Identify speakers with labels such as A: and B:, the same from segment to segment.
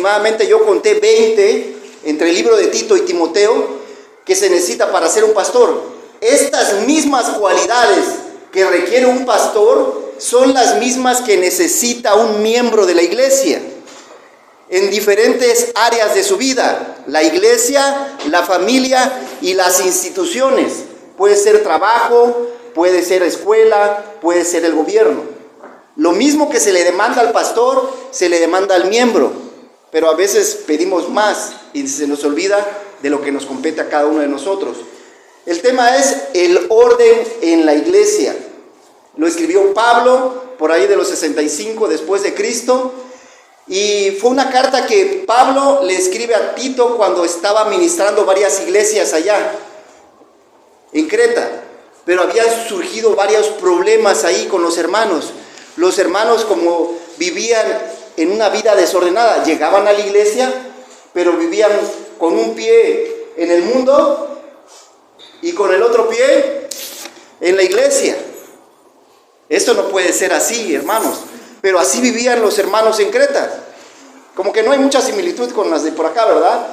A: aproximadamente, yo conté 20 entre el libro de Tito y Timoteo que se necesita para ser un pastor. Estas mismas cualidades que requiere un pastor son las mismas que necesita un miembro de la iglesia en diferentes áreas de su vida: la iglesia, la familia y las instituciones. Puede ser trabajo, puede ser escuela, puede ser el gobierno. Lo mismo que se le demanda al pastor, se le demanda al miembro, pero a veces pedimos más y se nos olvida de lo que nos compete a cada uno de nosotros. El tema es el orden en la iglesia. Lo escribió Pablo por ahí de los 65 después de Cristo, y fue una carta que Pablo le escribe a Tito cuando estaba ministrando varias iglesias allá en Creta, pero habían surgido varios problemas ahí con los hermanos. Los hermanos, como vivían en una vida desordenada, llegaban a la iglesia, pero vivían con un pie en el mundo y con el otro pie en la iglesia. Esto no puede ser así, hermanos. Pero así vivían los hermanos en Creta. Como que no hay mucha similitud con las de por acá, ¿verdad?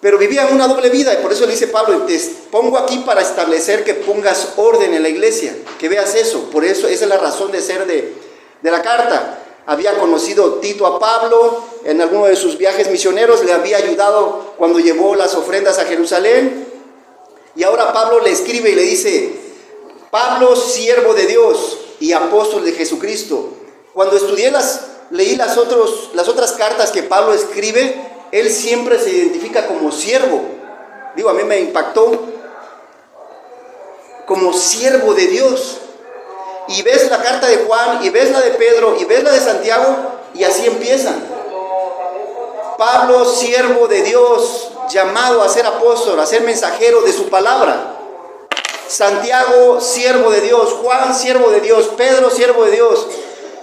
A: Pero vivían una doble vida, y por eso le dice Pablo: te pongo aquí para establecer que pongas orden en la iglesia, que veas eso. Por eso, esa es la razón de ser de la carta. Había conocido Tito a Pablo en alguno de sus viajes misioneros, le había ayudado cuando llevó las ofrendas a Jerusalén, y ahora Pablo le escribe y le dice: Pablo, siervo de Dios y apóstol de Jesucristo. Cuando leí las otras cartas que Pablo escribe, él siempre se identifica como siervo. A mí me impactó, como siervo de Dios. Y ves la carta de Juan, y ves la de Pedro, y ves la de Santiago, y así empiezan. Pablo, siervo de Dios, llamado a ser apóstol, a ser mensajero de su palabra. Santiago, siervo de Dios. Juan, siervo de Dios. Pedro, siervo de Dios.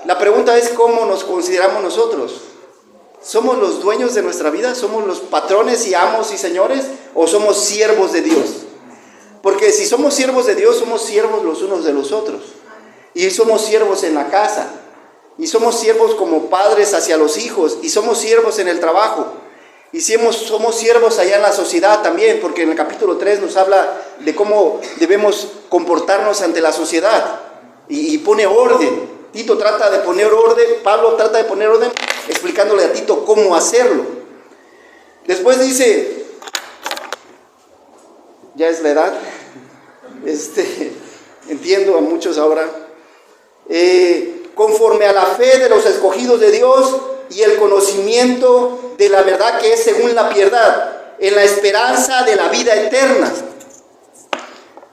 A: La pregunta es: ¿cómo nos consideramos nosotros? ¿Somos los dueños de nuestra vida? ¿Somos los patrones y amos y señores? ¿O somos siervos de Dios? Porque si somos siervos de Dios, somos siervos los unos de los otros. Y somos siervos en la casa. Y somos siervos como padres hacia los hijos. Y somos siervos en el trabajo. Y somos siervos allá en la sociedad también, porque en el capítulo 3 nos habla de cómo debemos comportarnos ante la sociedad. Y pone orden. Tito trata de poner orden, Pablo trata de poner orden, explicándole a Tito cómo hacerlo. Después dice, ya es la edad, entiendo a muchos ahora, conforme a la fe de los escogidos de Dios y el conocimiento de la verdad que es según la piedad, en la esperanza de la vida eterna.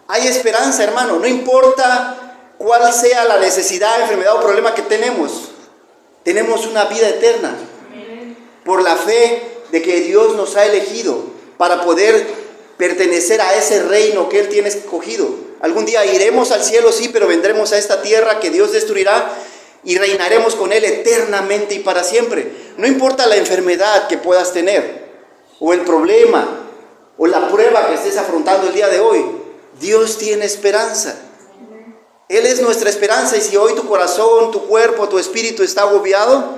A: Hay esperanza, hermano, no importa cuál sea la necesidad, enfermedad o problema que tenemos una vida eterna por la fe de que Dios nos ha elegido para poder pertenecer a ese reino que Él tiene escogido. Algún día iremos al cielo, sí, pero vendremos a esta tierra que Dios destruirá y reinaremos con Él eternamente y para siempre. No importa la enfermedad que puedas tener, o el problema, o la prueba que estés afrontando el día de hoy, Dios tiene esperanza. Él es nuestra esperanza, y si hoy tu corazón, tu cuerpo, tu espíritu está agobiado,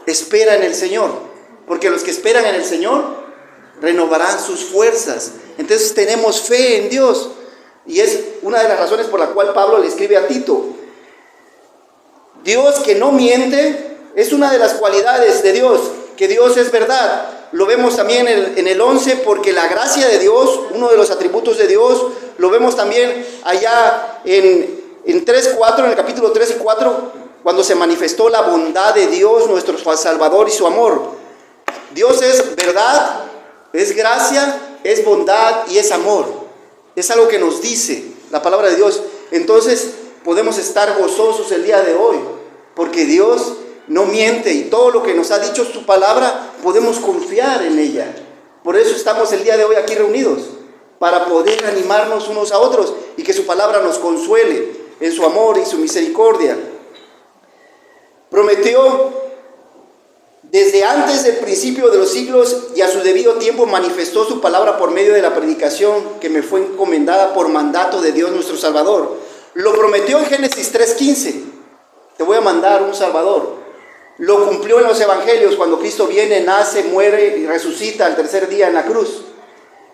A: espera en el Señor, porque los que esperan en el Señor renovarán sus fuerzas. Entonces tenemos fe en Dios, y es una de las razones por la cual Pablo le escribe a Tito. Dios que no miente es una de las cualidades de Dios, que Dios es verdad. Lo vemos también en el 11, porque la gracia de Dios, uno de los atributos de Dios, lo vemos también allá en 3:4, en el capítulo 3 y 4, cuando se manifestó la bondad de Dios, nuestro Salvador, y su amor. Dios es verdad, es gracia, es bondad y es amor. Es algo que nos dice la palabra de Dios. Entonces podemos estar gozosos el día de hoy, porque Dios no miente, y todo lo que nos ha dicho su palabra podemos confiar en ella. Por eso estamos el día de hoy aquí reunidos, para poder animarnos unos a otros y que su palabra nos consuele en su amor y su misericordia. Prometió desde antes del principio de los siglos, y a su debido tiempo manifestó su palabra por medio de la predicación que me fue encomendada por mandato de Dios nuestro Salvador. Lo prometió en Génesis 3:15. Te voy a mandar un Salvador. Lo cumplió en los evangelios cuando Cristo viene, nace, muere y resucita al tercer día en la cruz.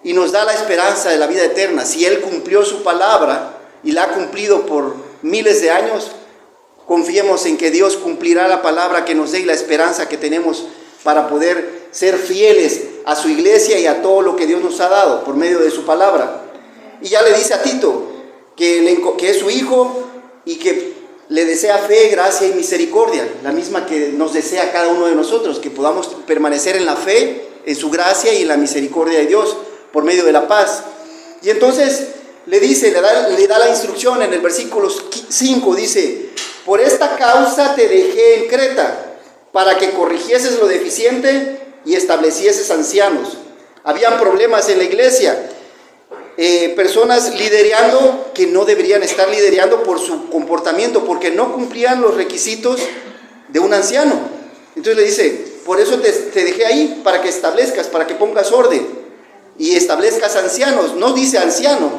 A: Y nos da la esperanza de la vida eterna. Si Él cumplió su palabra y la ha cumplido por miles de años, confiemos en que Dios cumplirá la palabra que nos dé y la esperanza que tenemos para poder ser fieles a su iglesia y a todo lo que Dios nos ha dado por medio de su palabra. Y ya le dice a Tito que es su hijo y que le desea fe, gracia y misericordia, la misma que nos desea a cada uno de nosotros, que podamos permanecer en la fe, en su gracia y en la misericordia de Dios por medio de la paz. Y entonces le dice, le da la instrucción en el versículo 5, dice: por esta causa te dejé en Creta, para que corrigieses lo deficiente y establecieses ancianos. Habían problemas en la iglesia, personas liderando que no deberían estar liderando por su comportamiento, porque no cumplían los requisitos de un anciano. Entonces le dice: por eso te dejé ahí, para que establezcas, para que pongas orden y establezcas ancianos. No dice anciano,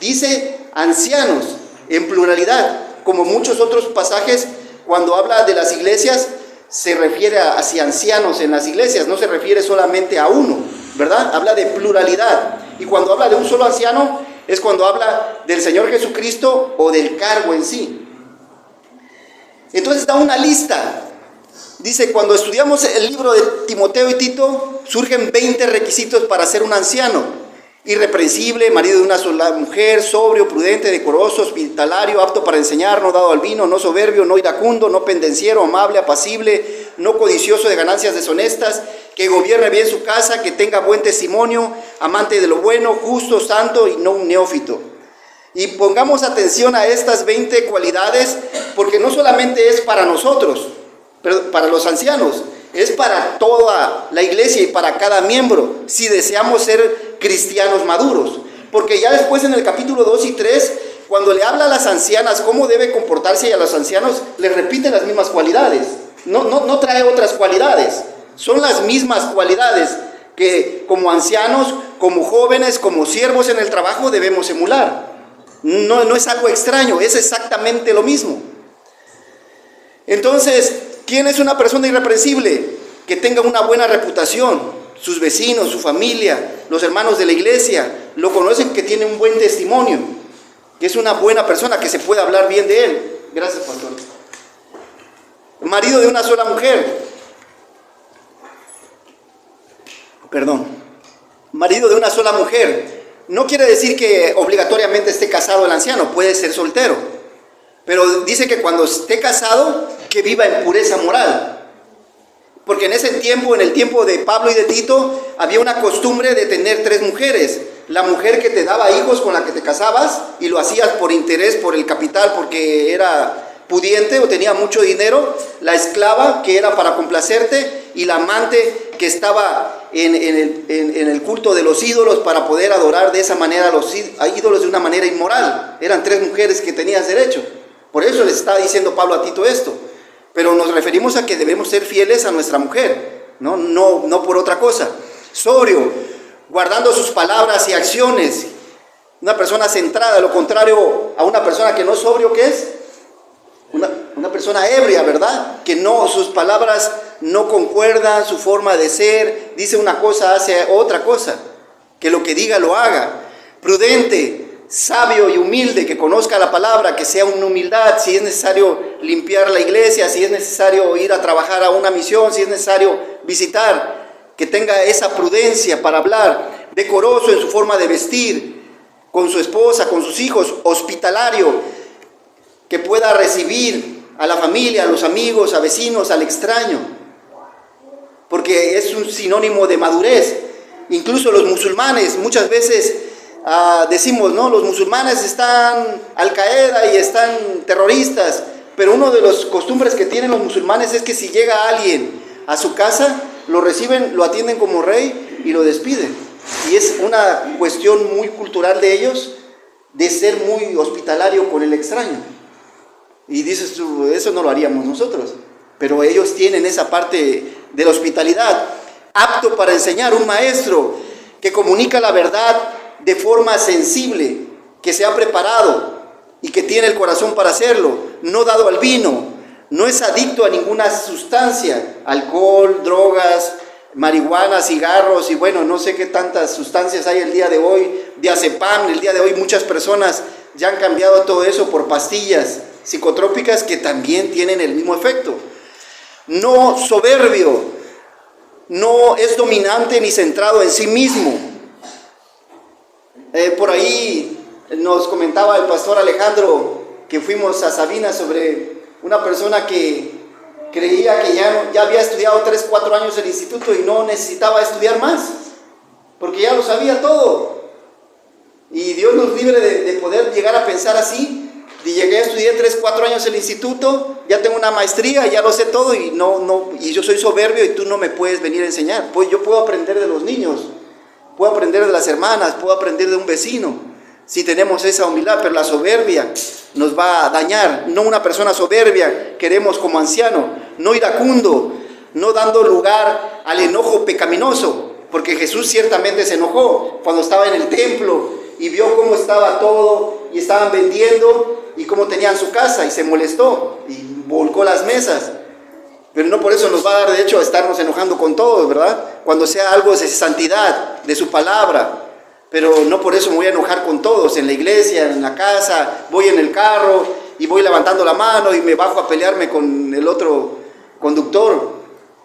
A: dice ancianos en pluralidad, como muchos otros pasajes. Cuando habla de las iglesias se refiere hacia ancianos en las iglesias, no se refiere solamente a uno, ¿verdad? Habla de pluralidad. Y cuando habla de un solo anciano es cuando habla del Señor Jesucristo o del cargo en sí. Entonces da una lista. Dice, cuando estudiamos el libro de Timoteo y Tito, surgen 20 requisitos para ser un anciano: irreprensible, marido de una sola mujer, sobrio, prudente, decoroso, hospitalario, apto para enseñar, no dado al vino, no soberbio, no iracundo, no pendenciero, amable, apacible, no codicioso de ganancias deshonestas, que gobierne bien su casa, que tenga buen testimonio, amante de lo bueno, justo, santo y no un neófito. Y pongamos atención a estas 20 cualidades, porque no solamente es para nosotros, pero para los ancianos, es para toda la iglesia y para cada miembro, si deseamos ser cristianos maduros. Porque ya después en el capítulo 2 y 3, cuando le habla a las ancianas cómo debe comportarse, y a los ancianos les repite las mismas cualidades. No trae otras cualidades, son las mismas cualidades que como ancianos, como jóvenes, como siervos en el trabajo debemos emular. No es algo extraño, es exactamente lo mismo. Entonces, ¿quién es una persona irreprensible? Que tenga una buena reputación. Sus vecinos, su familia, los hermanos de la iglesia lo conocen, que tiene un buen testimonio, que es una buena persona, que se puede hablar bien de él. Gracias, pastor. Marido de una sola mujer. Marido de una sola mujer. No quiere decir que obligatoriamente esté casado el anciano, puede ser soltero. Pero dice que cuando esté casado, que viva en pureza moral. Porque en ese tiempo, en el tiempo de Pablo y de Tito, había una costumbre de tener 3 mujeres. La mujer que te daba hijos, con la que te casabas, y lo hacías por interés, por el capital, porque era pudiente o tenía mucho dinero. La esclava, que era para complacerte, y la amante, que estaba en el culto de los ídolos, para poder adorar de esa manera a los ídolos de una manera inmoral. Eran 3 mujeres que tenías derecho. Por eso les está diciendo Pablo a Tito esto. Pero nos referimos a que debemos ser fieles a nuestra mujer, no por otra cosa. Sobrio, guardando sus palabras y acciones. Una persona centrada, lo contrario a una persona que no es sobrio, ¿qué es? Una persona ebria, ¿verdad? Que sus palabras no concuerdan, su forma de ser, dice una cosa, hace otra cosa. Que lo que diga lo haga. Prudente, sabio y humilde, que conozca la palabra, que sea una humildad, si es necesario limpiar la iglesia, si es necesario ir a trabajar a una misión, si es necesario visitar, que tenga esa prudencia para hablar, decoroso en su forma de vestir, con su esposa, con sus hijos, hospitalario, que pueda recibir a la familia, a los amigos, a vecinos, al extraño, porque es un sinónimo de madurez. Incluso los musulmanes muchas veces decimos, no, los musulmanes están Al Qaeda y están terroristas, pero uno de las costumbres que tienen los musulmanes es que si llega alguien a su casa, lo reciben, lo atienden como rey y lo despiden. Y es una cuestión muy cultural de ellos, de ser muy hospitalario con el extraño. Y dices tú, eso no lo haríamos nosotros, pero ellos tienen esa parte de la hospitalidad. Apto para enseñar, un maestro que comunica la verdad de forma sensible, que se ha preparado y que tiene el corazón para hacerlo, no dado al vino, no es adicto a ninguna sustancia, alcohol, drogas, marihuana, cigarros y bueno, no sé qué tantas sustancias hay el día de hoy, diazepam. El día de hoy muchas personas ya han cambiado todo eso por pastillas psicotrópicas que también tienen el mismo efecto. No soberbio, no es dominante ni centrado en sí mismo. Por ahí nos comentaba el pastor Alejandro que fuimos a Sabina sobre una persona que creía que ya había estudiado 3, 4 años el instituto y no necesitaba estudiar más, porque ya lo sabía todo. Y Dios nos libre de poder llegar a pensar así. Y llegué a estudiar 3, 4 años el instituto, ya tengo una maestría, ya lo sé todo y y yo soy soberbio y tú no me puedes venir a enseñar. Pues yo puedo aprender de los niños, puedo aprender de las hermanas, puedo aprender de un vecino, si tenemos esa humildad, pero la soberbia nos va a dañar. No una persona soberbia queremos como anciano, no iracundo, no dando lugar al enojo pecaminoso, porque Jesús ciertamente se enojó cuando estaba en el templo y vio cómo estaba todo y estaban vendiendo y cómo tenían su casa y se molestó y volcó las mesas. Pero no por eso nos va a dar derecho a estarnos enojando con todos, ¿verdad? Cuando sea algo de santidad, de su palabra. Pero no por eso me voy a enojar con todos, en la iglesia, en la casa, voy en el carro y voy levantando la mano y me bajo a pelearme con el otro conductor.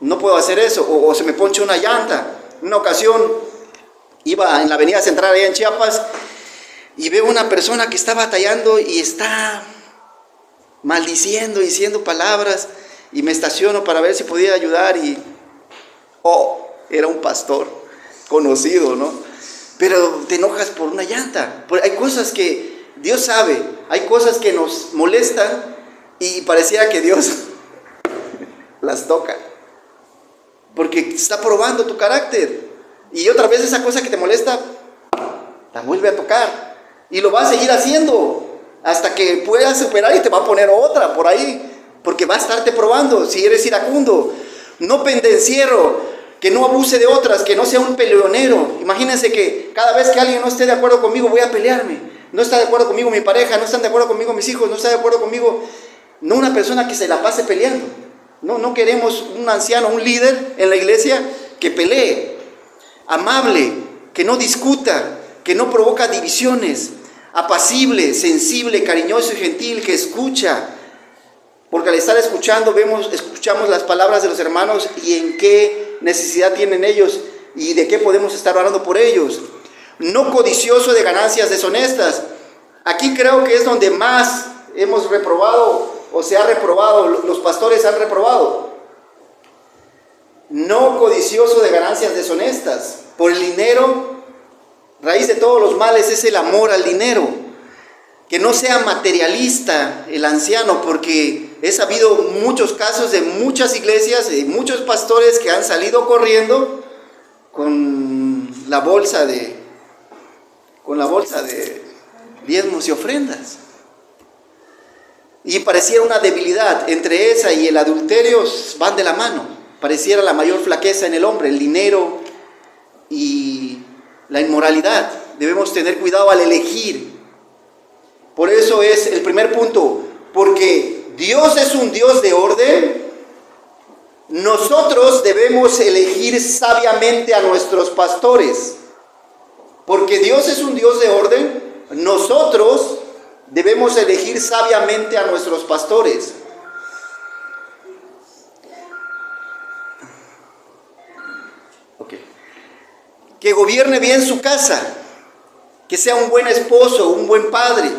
A: No puedo hacer eso, o se me poncha una llanta. Una ocasión iba en la avenida central allá en Chiapas y veo una persona que está batallando y está maldiciendo, diciendo palabras, y me estaciono para ver si podía ayudar y era un pastor conocido, ¿no? Pero te enojas por una llanta. Hay cosas que Dios sabe, hay cosas que nos molestan y pareciera que Dios las toca, porque está probando tu carácter. Y otra vez esa cosa que te molesta la vuelve a tocar y lo va a seguir haciendo hasta que puedas superar y te va a poner otra por ahí, porque va a estarte probando. Si eres iracundo, no pendenciero, que no abuse de otras, que no sea un peleonero. Imagínense que cada vez que alguien no esté de acuerdo conmigo voy a pelearme. No está de acuerdo conmigo mi pareja, no están de acuerdo conmigo mis hijos, no está de acuerdo conmigo. No una persona que se la pase peleando. No queremos un anciano, un líder en la iglesia que pelee. Amable, que no discuta, que no provoca divisiones. Apacible, sensible, cariñoso y gentil, que escucha. Porque al estar escuchando, escuchamos las palabras de los hermanos y en qué necesidad tienen ellos y de qué podemos estar orando por ellos. No codicioso de ganancias deshonestas. Aquí creo que es donde más hemos reprobado o se ha reprobado, los pastores han reprobado. No codicioso de ganancias deshonestas. Por el dinero, raíz de todos los males es el amor al dinero. Que no sea materialista el anciano, porque he sabido muchos casos de muchas iglesias, de muchos pastores que han salido corriendo con la bolsa de diezmos y ofrendas. Y pareciera una debilidad. Entre esa y el adulterio van de la mano. Pareciera la mayor flaqueza en el hombre, el dinero y la inmoralidad. Debemos tener cuidado al elegir. Por eso es el primer punto, porque Dios es un Dios de orden. Nosotros debemos elegir sabiamente a nuestros pastores. Porque Dios es un Dios de orden, nosotros debemos elegir sabiamente a nuestros pastores. Que gobierne bien su casa, que sea un buen esposo, un buen padre.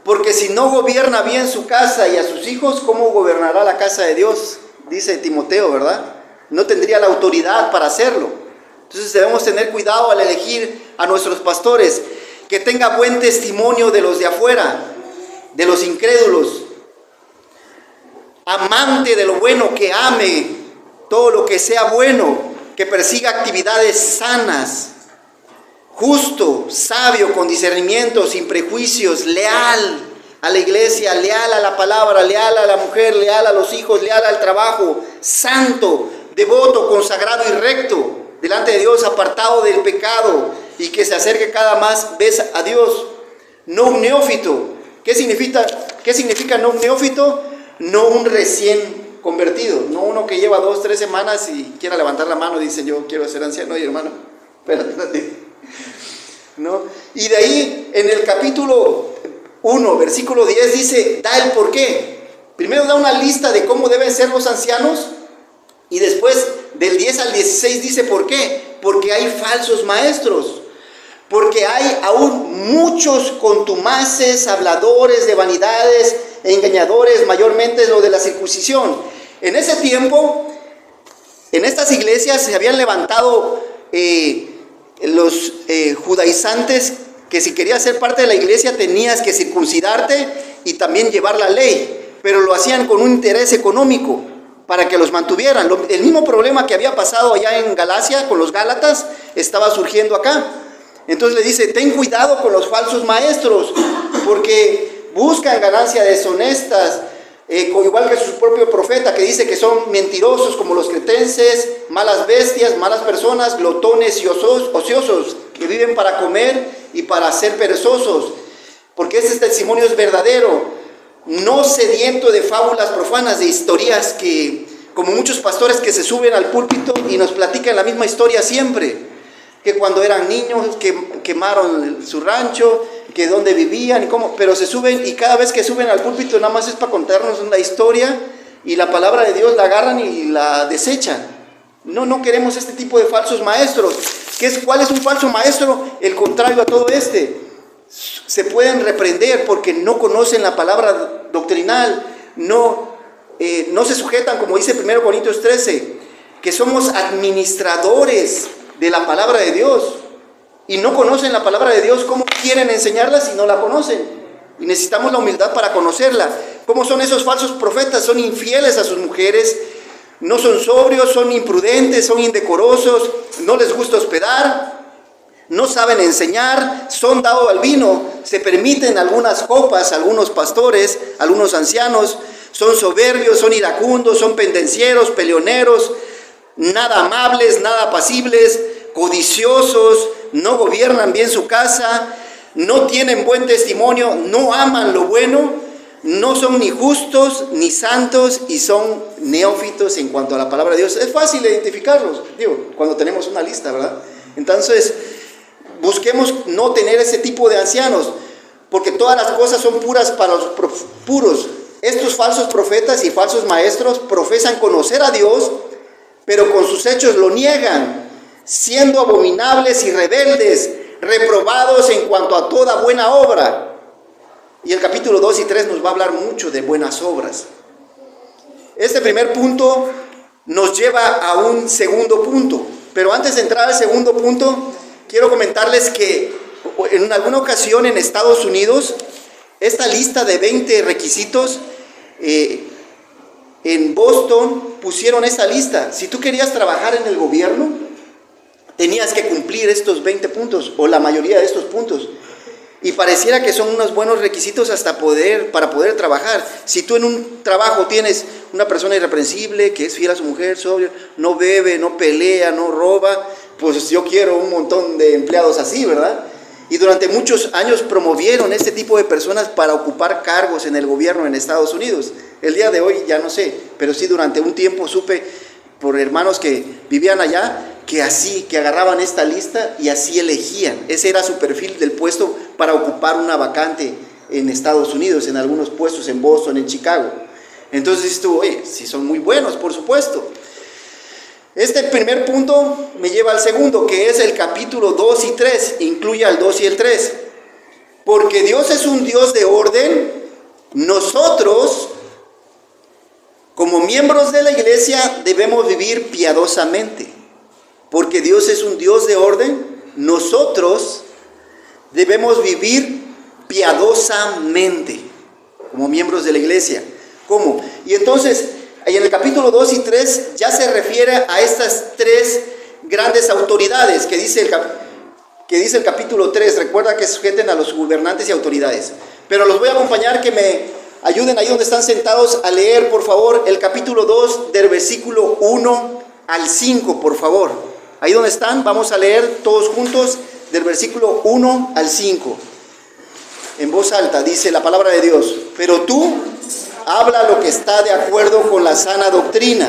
A: Porque si no gobierna bien su casa y a sus hijos, ¿cómo gobernará la casa de Dios? Dice Timoteo, ¿verdad? No tendría la autoridad para hacerlo. Entonces debemos tener cuidado al elegir a nuestros pastores. Que tenga buen testimonio de los de afuera, de los incrédulos. Amante de lo bueno, que ame todo lo que sea bueno, que persiga actividades sanas. Justo, sabio, con discernimiento, sin prejuicios, leal a la iglesia, leal a la palabra, leal a la mujer, leal a los hijos, leal al trabajo, santo, devoto, consagrado y recto, delante de Dios, apartado del pecado y que se acerque cada más vez a Dios. No un neófito. ¿Qué significa no un neófito? no un recién convertido, no uno que lleva 2, 3 semanas y quiera levantar la mano y dice, yo quiero ser anciano. Oye, hermano, espérate, ¿no? Y de ahí, en el capítulo 1, versículo 10, dice, da el por qué. Primero da una lista de cómo deben ser los ancianos, y después del 10 al 16 dice por qué. Porque hay falsos maestros, porque hay aún muchos contumaces, habladores de vanidades, engañadores, mayormente lo de la circuncisión. En ese tiempo, en estas iglesias se habían levantado los judaizantes, que si querías ser parte de la iglesia tenías que circuncidarte y también llevar la ley, pero lo hacían con un interés económico, para que los mantuvieran. El mismo problema que había pasado allá en Galacia con los Gálatas estaba surgiendo acá. Entonces le dice, ten cuidado con los falsos maestros, porque buscan ganancia deshonestas, igual que su propio profeta, que dice que son mentirosos como los cretenses, malas bestias, malas personas, glotones y ociosos, que viven para comer y para ser perezosos, porque este testimonio es verdadero, no sediento de fábulas profanas, de historias que, como muchos pastores que se suben al púlpito y nos platican la misma historia siempre, que cuando eran niños, que quemaron su rancho, que dónde vivían y cómo, pero se suben, y cada vez que suben al púlpito nada más es para contarnos una historia, y la palabra de Dios la agarran y la desechan. No queremos este tipo de falsos maestros. ¿Cuál es un falso maestro? El contrario a todo este. Se pueden reprender porque no conocen la palabra doctrinal, no se sujetan, como dice 1 Corintios 13, que somos administradores de la palabra de Dios, y no conocen la palabra de Dios. ¿Cómo quieren enseñarla si no la conocen? Y necesitamos la humildad para conocerla. ¿Cómo son esos falsos profetas? Son infieles a sus mujeres, no son sobrios, son imprudentes, son indecorosos, no les gusta hospedar, no saben enseñar, son dados al vino, se permiten algunas copas, algunos pastores, algunos ancianos, son soberbios, son iracundos, son pendencieros, peleoneros, nada amables, nada apacibles, codiciosos, no gobiernan bien su casa, no tienen buen testimonio, no aman lo bueno, no son ni justos ni santos, y son neófitos en cuanto a la palabra de Dios. Es fácil identificarlos, cuando tenemos una lista, ¿verdad? Entonces, busquemos no tener ese tipo de ancianos, porque todas las cosas son puras para los puros. Estos falsos profetas y falsos maestros profesan conocer a Dios, pero con sus hechos lo niegan, siendo abominables y rebeldes, reprobados en cuanto a toda buena obra. Y el capítulo 2 y 3 nos va a hablar mucho de buenas obras. Este primer punto nos lleva a un segundo punto, pero antes de entrar al segundo punto, quiero comentarles que en alguna ocasión en Estados Unidos, esta lista de 20 requisitos, en Boston pusieron esta lista. Si tú querías trabajar en el gobierno, tenías que cumplir estos 20 puntos, o la mayoría de estos puntos. Y pareciera que son unos buenos requisitos para poder trabajar. Si tú en un trabajo tienes una persona irreprensible, que es fiel a su mujer, sobrio, no bebe, no pelea, no roba, pues yo quiero un montón de empleados así, ¿verdad? Y durante muchos años promovieron este tipo de personas para ocupar cargos en el gobierno en Estados Unidos. El día de hoy ya no sé, pero sí durante un tiempo supe por hermanos que vivían allá, que agarraban esta lista y así elegían. Ese era su perfil del puesto para ocupar una vacante en Estados Unidos, en algunos puestos en Boston, en Chicago. Entonces dices tú, oye, si son muy buenos, por supuesto. Este primer punto me lleva al segundo, que es el capítulo 2 y 3, incluye al 2 y el 3. Porque Dios es un Dios de orden, nosotros, como miembros de la iglesia, debemos vivir piadosamente. Porque Dios es un Dios de orden, nosotros debemos vivir piadosamente como miembros de la iglesia. ¿Cómo? Y entonces, en el capítulo 2 y 3 ya se refiere a estas tres grandes autoridades que dice el capítulo 3. Recuerda que sujeten a los gobernantes y autoridades. Pero los voy a acompañar, que me ayuden ahí donde están sentados a leer, por favor, el capítulo 2 del versículo 1 al 5, por favor. Ahí donde están, vamos a leer todos juntos del versículo 1 al 5. En voz alta dice la palabra de Dios. Pero tú, habla lo que está de acuerdo con la sana doctrina,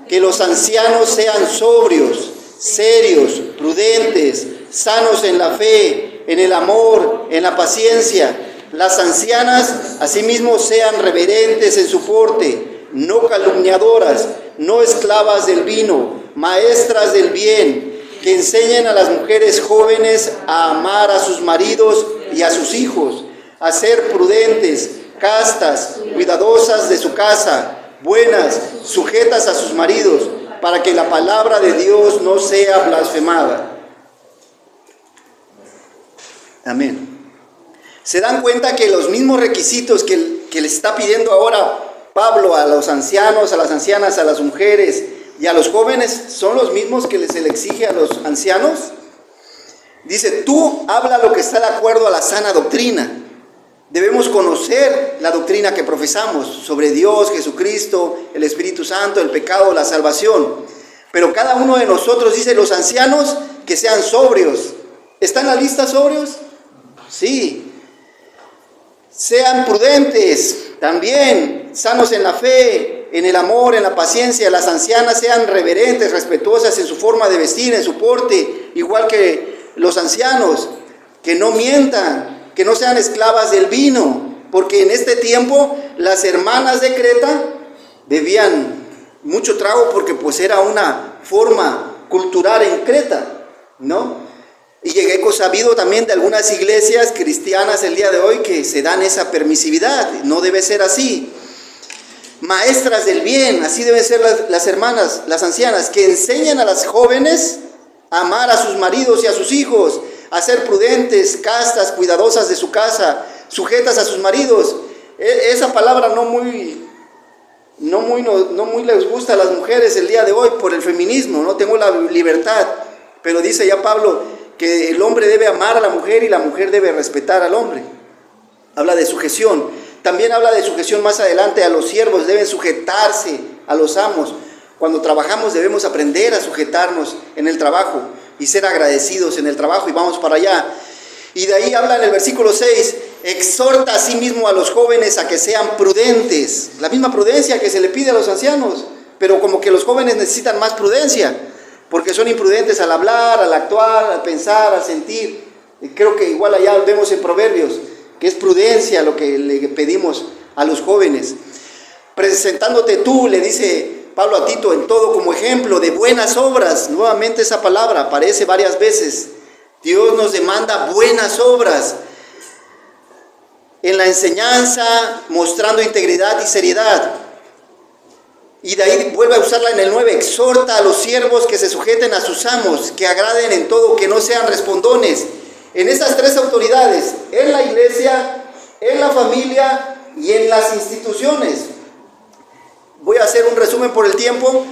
A: que los ancianos sean sobrios, serios, prudentes, sanos en la fe, en el amor, en la paciencia. Las ancianas asimismo sean reverentes en su porte, no calumniadoras, no esclavas del vino, maestras del bien, que enseñen a las mujeres jóvenes a amar a sus maridos y a sus hijos, a ser prudentes, castas, cuidadosas de su casa, buenas, sujetas a sus maridos, para que la palabra de Dios no sea blasfemada. Amén. ¿Se dan cuenta que los mismos requisitos que le está pidiendo ahora Pablo a los ancianos, a las ancianas, a las mujeres y a los jóvenes son los mismos que se le exige a los ancianos? Dice, tú habla lo que está de acuerdo a la sana doctrina. Debemos conocer la doctrina que profesamos sobre Dios, Jesucristo, el Espíritu Santo, el pecado, la salvación. Pero cada uno de nosotros, dice, los ancianos que sean sobrios. ¿Está en la lista sobrios? Sí. Sean prudentes también, sanos en la fe, en el amor, en la paciencia. Las ancianas sean reverentes, respetuosas en su forma de vestir, en su porte, igual que los ancianos, que no mientan, que no sean esclavas del vino, porque en este tiempo las hermanas de Creta bebían mucho trago porque pues era una forma cultural en Creta, ¿no? Y llegué sabido también de algunas iglesias cristianas el día de hoy que se dan esa permisividad, no debe ser así. Maestras del bien, así deben ser las hermanas, las ancianas, que enseñan a las jóvenes a amar a sus maridos y a sus hijos, a ser prudentes, castas, cuidadosas de su casa, sujetas a sus maridos. Esa palabra no muy les gusta a las mujeres el día de hoy por el feminismo, no tengo la libertad, pero dice ya Pablo que el hombre debe amar a la mujer y la mujer debe respetar al hombre. Habla de sujeción. También habla de sujeción más adelante a los siervos, deben sujetarse a los amos. Cuando trabajamos debemos aprender a sujetarnos en el trabajo y ser agradecidos en el trabajo, y vamos para allá. Y de ahí habla en el versículo 6, exhorta a sí mismo a los jóvenes a que sean prudentes. La misma prudencia que se le pide a los ancianos, pero como que los jóvenes necesitan más prudencia, porque son imprudentes al hablar, al actuar, al pensar, al sentir. Y creo que igual allá vemos en Proverbios, que es prudencia lo que le pedimos a los jóvenes. Presentándote tú, le dice Pablo a Tito, en todo como ejemplo de buenas obras. Nuevamente esa palabra aparece varias veces. Dios nos demanda buenas obras en la enseñanza, mostrando integridad y seriedad. Y de ahí vuelve a usarla en el 9, exhorta a los siervos que se sujeten a sus amos, que agraden en todo, que no sean respondones. En esas tres autoridades, en la iglesia, en la familia y en las instituciones. Voy a hacer un resumen por el tiempo.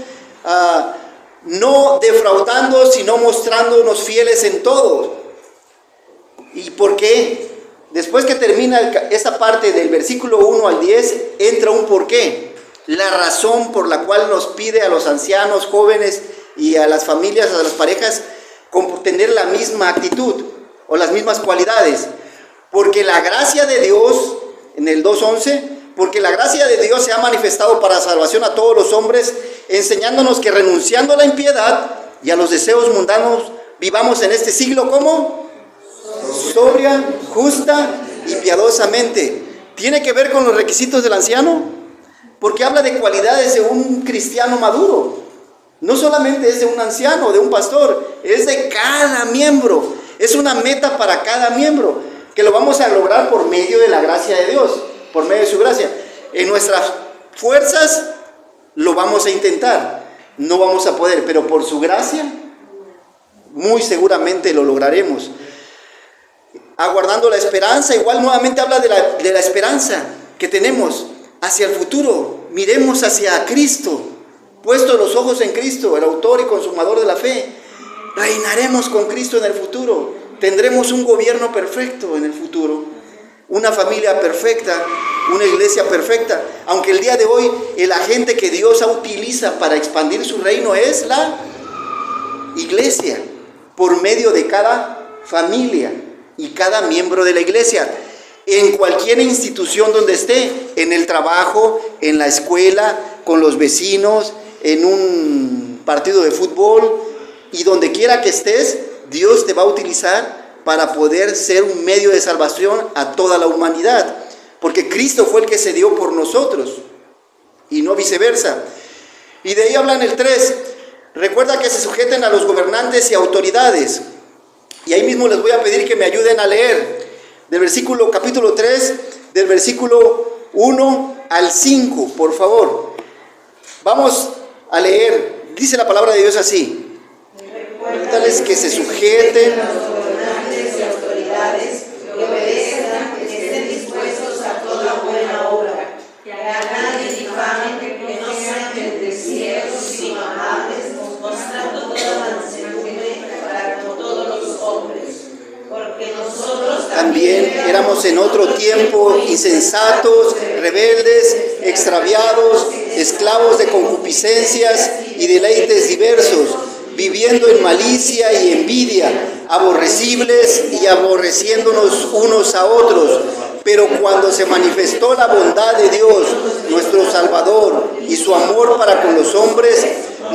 A: No defraudando, sino mostrándonos fieles en todo. ¿Y por qué? Después que termina esta parte del versículo 1 al 10, entra un por qué. La razón por la cual nos pide a los ancianos, jóvenes y a las familias, a las parejas, tener la misma actitud o las mismas cualidades. Porque la gracia de Dios, en el 2:11, porque la gracia de Dios se ha manifestado para salvación a todos los hombres, enseñándonos que renunciando a la impiedad y a los deseos mundanos, vivamos en este siglo como sobria, justa y piadosamente. ¿Tiene que ver con los requisitos del anciano? Porque habla de cualidades de un cristiano maduro. No solamente es de un anciano, de un pastor, es de cada miembro. Es una meta para cada miembro, que lo vamos a lograr por medio de la gracia de Dios, por medio de su gracia. En nuestras fuerzas lo vamos a intentar, no vamos a poder, pero por su gracia muy seguramente lo lograremos. Aguardando la esperanza, igual nuevamente habla de la esperanza que tenemos hacia el futuro. Miremos hacia Cristo, puestos los ojos en Cristo, el autor y consumador de la fe. Reinaremos con Cristo en el futuro, tendremos un gobierno perfecto en el futuro, una familia perfecta, una iglesia perfecta. Aunque el día de hoy el agente que Dios utiliza para expandir su reino es la iglesia, por medio de cada familia y cada miembro de la iglesia. en cualquier institución donde esté, en el trabajo, en la escuela, con los vecinos, en un partido de fútbol, y donde quiera que estés, Dios te va a utilizar para poder ser un medio de salvación a toda la humanidad, porque Cristo fue el que se dio por nosotros, y no viceversa. Y de ahí hablan el 3, recuerda que se sujeten a los gobernantes y autoridades, y ahí mismo les voy a pedir que me ayuden a leer, del versículo capítulo 3, del versículo 1 al 5, por favor. Vamos a leer, dice la palabra de Dios así. Recuérdales que se sujeten
B: a los gobernantes y autoridades, que obedezcan, que estén dispuestos a toda buena obra, que a nadie difamen, que no sean bendecidos sino amables, mostrando toda mansedumbre para con todos los hombres. Porque nosotros
A: también éramos en otro tiempo insensatos, rebeldes, extraviados, esclavos de concupiscencias y deleites diversos, viviendo en malicia y envidia, aborrecibles y aborreciéndonos unos a otros. Pero cuando se manifestó la bondad de Dios, nuestro Salvador, y su amor para con los hombres,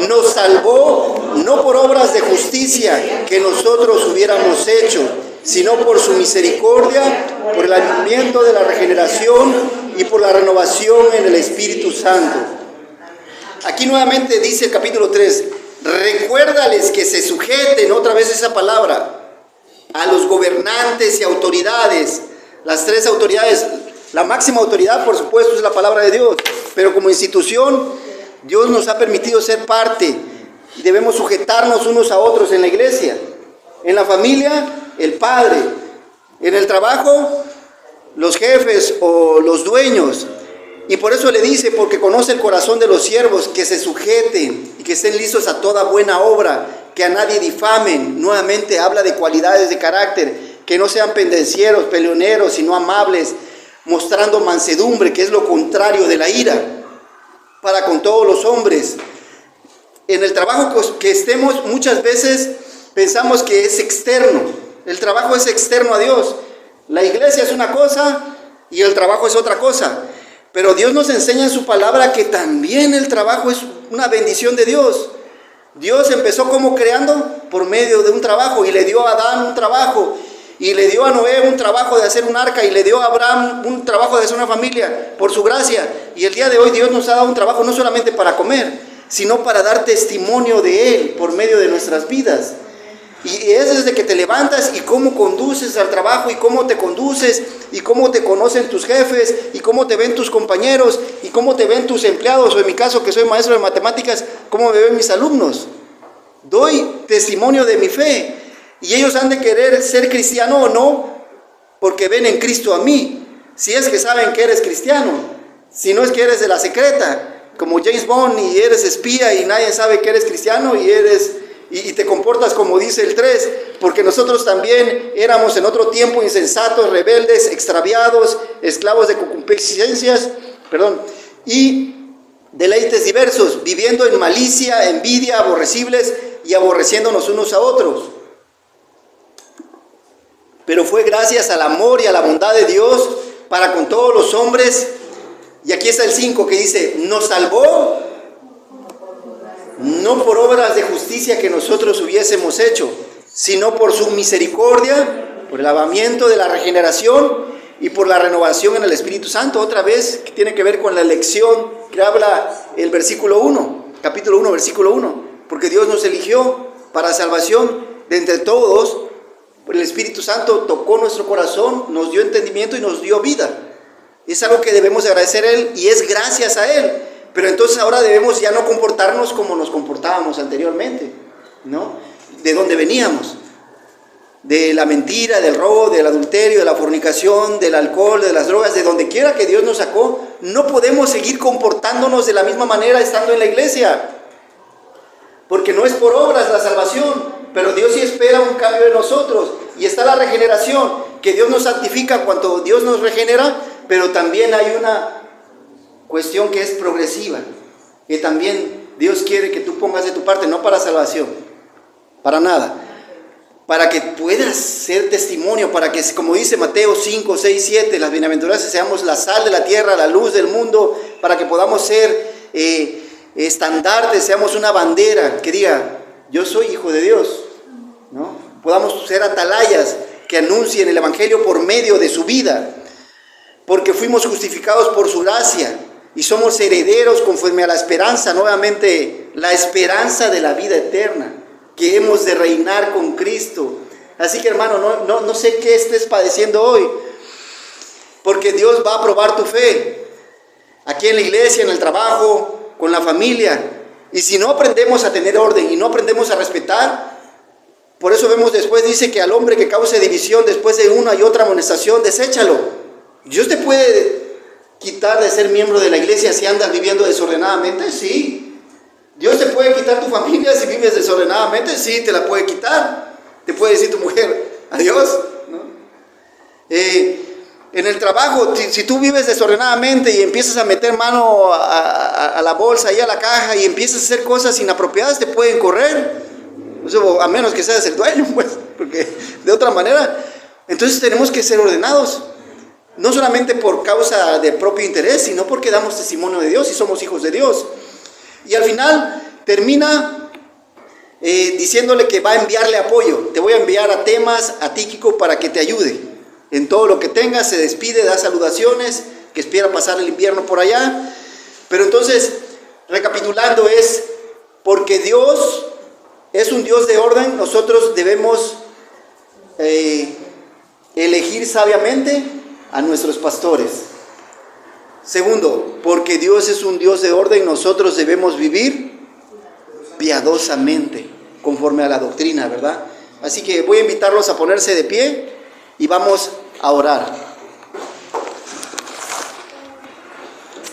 A: nos salvó no por obras de justicia que nosotros hubiéramos hecho, sino por su misericordia, por el avivamiento de la regeneración y por la renovación en el Espíritu Santo. Aquí nuevamente dice el capítulo 3, recuérdales que se sujeten, otra vez esa palabra, a los gobernantes y autoridades. Las tres autoridades, la máxima autoridad por supuesto es la palabra de Dios, pero como institución Dios nos ha permitido ser parte y debemos sujetarnos unos a otros en la iglesia, en la familia, el padre, en el trabajo, los jefes o los dueños. Y por eso le dice, porque conoce el corazón de los siervos, que se sujeten y que estén listos a toda buena obra, que a nadie difamen. Nuevamente habla de cualidades de carácter, que no sean pendencieros, peleoneros, sino amables, mostrando mansedumbre, que es lo contrario de la ira, para con todos los hombres. En el trabajo que estemos, muchas veces pensamos que es externo. El trabajo es externo a Dios. La iglesia es una cosa y el trabajo es otra cosa. Pero Dios nos enseña en su palabra que también el trabajo es una bendición de Dios. Dios empezó como creando por medio de un trabajo y le dio a Adán un trabajo y le dio a Noé un trabajo de hacer un arca y le dio a Abraham un trabajo de hacer una familia por su gracia. Y el día de hoy Dios nos ha dado un trabajo no solamente para comer, sino para dar testimonio de Él por medio de nuestras vidas. Y es desde que te levantas y cómo conduces al trabajo y cómo te conduces y cómo te conocen tus jefes y cómo te ven tus compañeros y cómo te ven tus empleados, o en mi caso que soy maestro de matemáticas, cómo me ven mis alumnos. Doy testimonio de mi fe y ellos han de querer ser cristiano o no porque ven en Cristo a mí, si es que saben que eres cristiano, si no es que eres de la secreta, como James Bond y eres espía y nadie sabe que eres cristiano y te comportas como dice el 3, porque nosotros también éramos en otro tiempo insensatos, rebeldes, extraviados, esclavos de concupiscencias, y deleites diversos, viviendo en malicia, envidia, aborrecibles y aborreciéndonos unos a otros. Pero fue gracias al amor y a la bondad de Dios para con todos los hombres. Y aquí está el 5 que dice, nos salvó no por obras de justicia que nosotros hubiésemos hecho, sino por su misericordia, por el lavamiento de la regeneración y por la renovación en el Espíritu Santo. Otra vez, que tiene que ver con la elección que habla el versículo 1, capítulo 1, versículo 1. Porque Dios nos eligió para salvación de entre todos. El Espíritu Santo tocó nuestro corazón, nos dio entendimiento y nos dio vida. Es algo que debemos agradecer a Él y es gracias a Él. Pero entonces ahora debemos ya no comportarnos como nos comportábamos anteriormente, ¿no? ¿De dónde veníamos? De la mentira, del robo, del adulterio, de la fornicación, del alcohol, de las drogas, de donde quiera que Dios nos sacó. No podemos seguir comportándonos de la misma manera estando en la iglesia, porque no es por obras la salvación, pero Dios sí espera un cambio de nosotros. Y está la regeneración, que Dios nos santifica cuando Dios nos regenera, pero también hay una cuestión que es progresiva, que también Dios quiere que tú pongas de tu parte, no para salvación, para nada, para que puedas ser testimonio, para que, como dice Mateo 5, 6, 7, las bienaventuranzas, seamos la sal de la tierra, la luz del mundo, para que podamos ser estandartes, seamos una bandera que diga, yo soy hijo de Dios, ¿no? Podamos ser atalayas que anuncien el evangelio por medio de su vida, porque fuimos justificados por su gracia y somos herederos conforme a la esperanza, nuevamente la esperanza de la vida eterna, que hemos de reinar con Cristo. Así que, hermano, no sé qué estés padeciendo hoy, porque Dios va a probar tu fe, aquí en la iglesia, en el trabajo, con la familia. Y si no aprendemos a tener orden y no aprendemos a respetar, por eso vemos después, dice que al hombre que cause división después de una y otra amonestación, deséchalo. Dios te puede quitar de ser miembro de la iglesia si andas viviendo desordenadamente, sí. Dios te puede quitar tu familia si vives desordenadamente, sí, te la puede quitar. Te puede decir tu mujer, adiós, ¿no? En el trabajo, si tú vives desordenadamente y empiezas a meter mano a la bolsa y a la caja y empiezas a hacer cosas inapropiadas, te pueden correr. O a menos que seas el dueño, pues, porque de otra manera. Entonces tenemos que ser ordenados, no solamente por causa de propio interés, sino porque damos testimonio de Dios y somos hijos de Dios. Y al final termina diciéndole que va a enviarle apoyo. Te voy a enviar a Temas, a Tíquico, para que te ayude en todo lo que tengas. Se despide, da saludaciones, que espera pasar el invierno por allá. Pero entonces, recapitulando, es porque Dios es un Dios de orden, nosotros debemos elegir sabiamente a nuestros pastores. Segundo, porque Dios es un Dios de orden, nosotros debemos vivir piadosamente, conforme a la doctrina, ¿verdad? Así que voy a invitarlos a ponerse de pie y vamos a orar.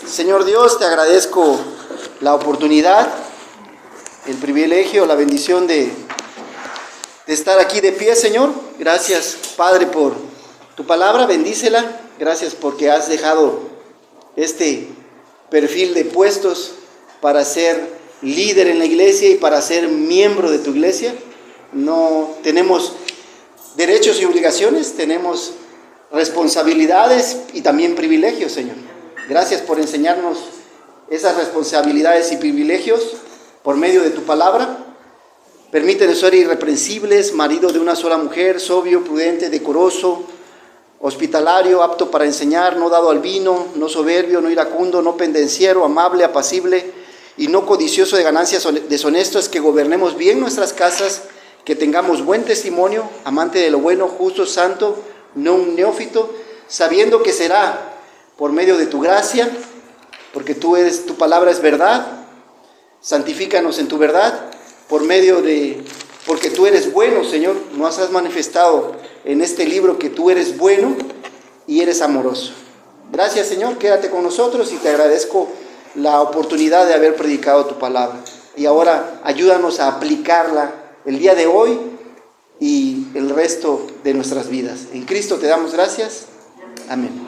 A: Señor Dios, te agradezco la oportunidad, el privilegio, la bendición de estar aquí de pie, Señor. Gracias, Padre, por tu palabra, bendícela. Gracias porque has dejado este perfil de puestos para ser líder en la iglesia y para ser miembro de tu iglesia. No tenemos derechos y obligaciones, tenemos responsabilidades y también privilegios, Señor. Gracias por enseñarnos esas responsabilidades y privilegios por medio de tu palabra. Permítenos ser irreprensibles, marido de una sola mujer, sobrio, prudente, decoroso, hospitalario, apto para enseñar, no dado al vino, no soberbio, no iracundo, no pendenciero, amable, apacible y no codicioso de ganancias deshonestas, que gobernemos bien nuestras casas, que tengamos buen testimonio, amante de lo bueno, justo, santo, no un neófito, sabiendo que será por medio de tu gracia, porque tu palabra es verdad. Santifícanos en tu verdad, porque tú eres bueno, Señor. Nos has manifestado en este libro que tú eres bueno y eres amoroso. Gracias, Señor, quédate con nosotros y te agradezco la oportunidad de haber predicado tu palabra. Y ahora ayúdanos a aplicarla el día de hoy y el resto de nuestras vidas. En Cristo te damos gracias. Amén.